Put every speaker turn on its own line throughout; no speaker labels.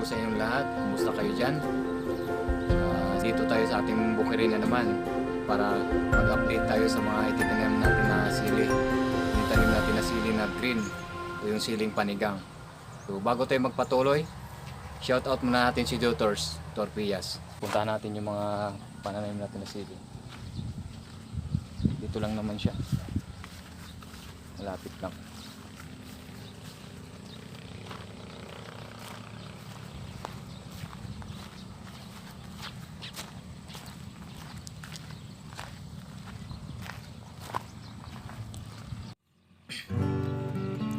po sa inyong lahat. Kumusta kayo dyan? Dito tayo sa ating bukirin na naman para mag-update tayo sa mga ititanim natin na sili. Yung tanim natin na sili na green o yung siling panigang. So bago tayo magpatuloy, shout out muna natin si Dutors Torpillas. Puntahan natin yung mga pananim natin na sili. Dito lang naman siya. Malapit lang.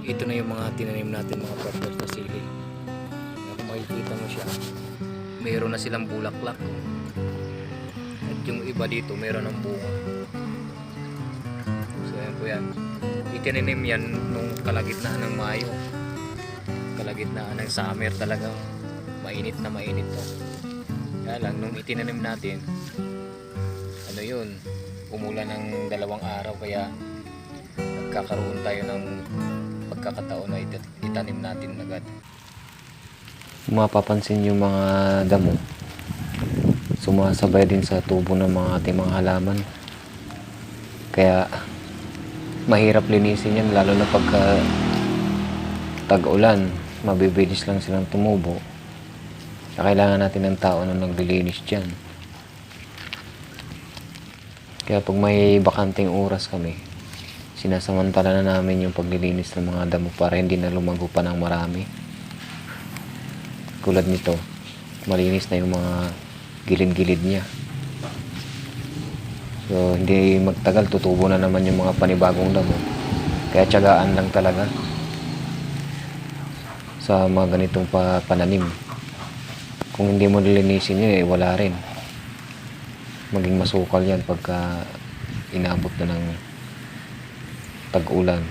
Ito na yung mga tinanim natin mga partners na sili. Kung makikita mo siya, mayroon na silang bulaklak. At yung iba dito, mayroon ng bunga. So yan po yan. Itinanim yan nung kalagitnaan ng Mayo. Kalagitnaan ng summer talagang mainit na mainit to. Kaya lang, nung itinanim natin, ano yun, umulan ng 2 araw kaya nagkakaroon tayo ng pagkakataon na itanim natin agad. Mapapansin yung mga damo sumasabay din sa tubo ng mga ating mga halaman, kaya mahirap linisin yan, lalo na pagka tag-ulan, mabibilis lang silang tumubo. Kailangan natin ng tao na naglilinis dyan. Kaya pag may bakanting oras kami, sinasamantala na namin yung paglilinis ng mga damo para hindi na lumago pa ng marami. Tulad nito, malinis na yung mga gilid-gilid niya. So hindi magtagal, tutubo na naman yung mga panibagong damo. Kaya tiyagaan lang talaga sa mga ganitong pananim. Kung hindi mo nilinisin yun, wala rin. Maging masukal yan pagka inabot na ng tag-ulan.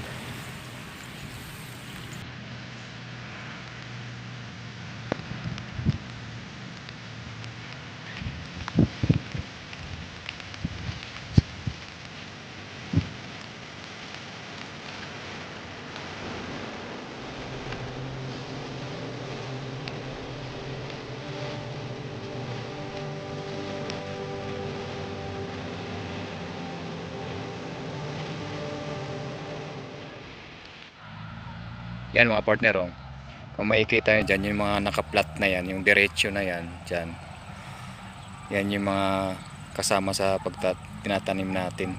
Yan mga partner, oh. Kung makikita nyo dyan, yung mga nakaplat na yan, yung diretsyo na yan, dyan. Yan yung mga kasama sa tinatanim natin.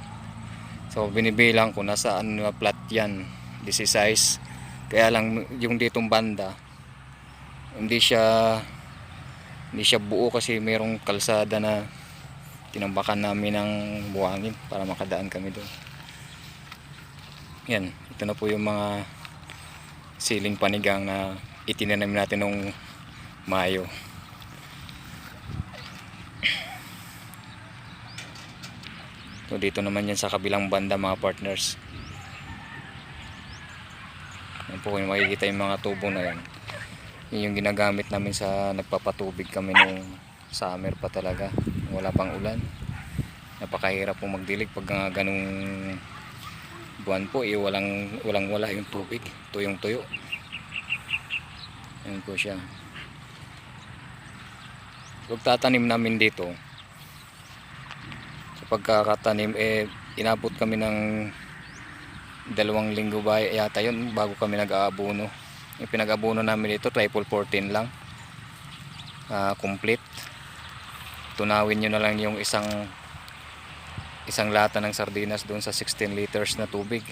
So binibilang ko nasaan na plat yan, this is size. Kaya lang yung ditong banda, hindi siya buo kasi mayroong kalsada na tinambakan namin ng buhangin para makadaan kami doon. Yan, ito na po yung mga siling panigang na itinanim natin nung Mayo. So dito naman yan sa kabilang banda mga partners. Yan po, kung makikita yung mga tubo na yan, yun yung ginagamit namin sa nagpapatubig kami nung summer pa talaga, wala pang ulan. Napakahirap pong magdilig pag ganung buwan po, wala yung tubig, tuyong tuyo. Yan po siya. Pagtatanim namin dito, sa pagkakatanim, inabot kami ng 2 linggo ba yata yun bago kami nag-aabono. Yung pinag-abono namin dito, triple 14 lang, complete. Tunawin nyo na lang yung isang lata ng sardinas doon sa 16 liters na tubig,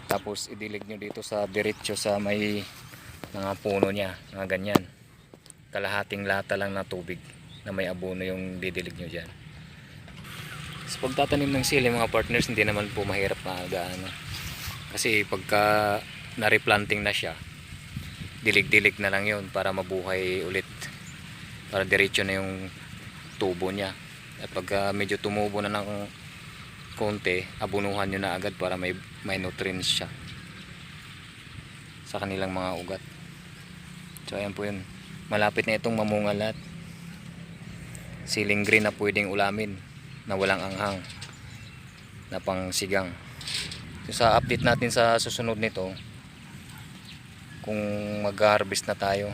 tapos idilig nyo dito sa diretso sa may mga puno nya, mga ganyan. Kalahating lata lang na tubig na may abono yung didilig nyo dyan. Sa pagtatanim ng sili mga partners, hindi naman po mahirap na gaano, kasi pagka na-replanting na siya, dilig-dilig na lang yun para mabuhay ulit, para diretso na yung tubo nya. At pag medyo tumubo na ng konti, abunuhan nyo na agad para may nutrients siya sa kanilang mga ugat. So ayan po yun, malapit na itong mamunga lahat. Siling green na pwedeng ulamin na walang anghang, na pang sigang. So sa update natin sa susunod nito, kung mag-harvest na tayo,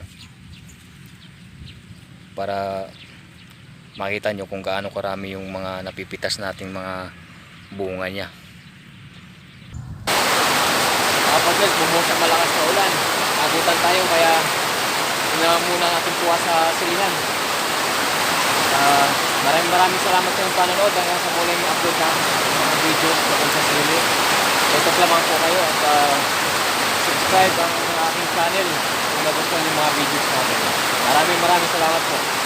para makita nyo kung gaano karami yung mga napipitas nating mga bunga niya. Kapag bumusa malakas na ulan, agutan tayo, kaya ina muna natin kuha sa silihan. Maraming salamat sa inyong panonood. Hanggang sa muling upload ng mga videos tungkol sa sili. Tutok lamang po kayo at subscribe ang aking channel kung nagustuhan yung mga videos natin. Maraming salamat po.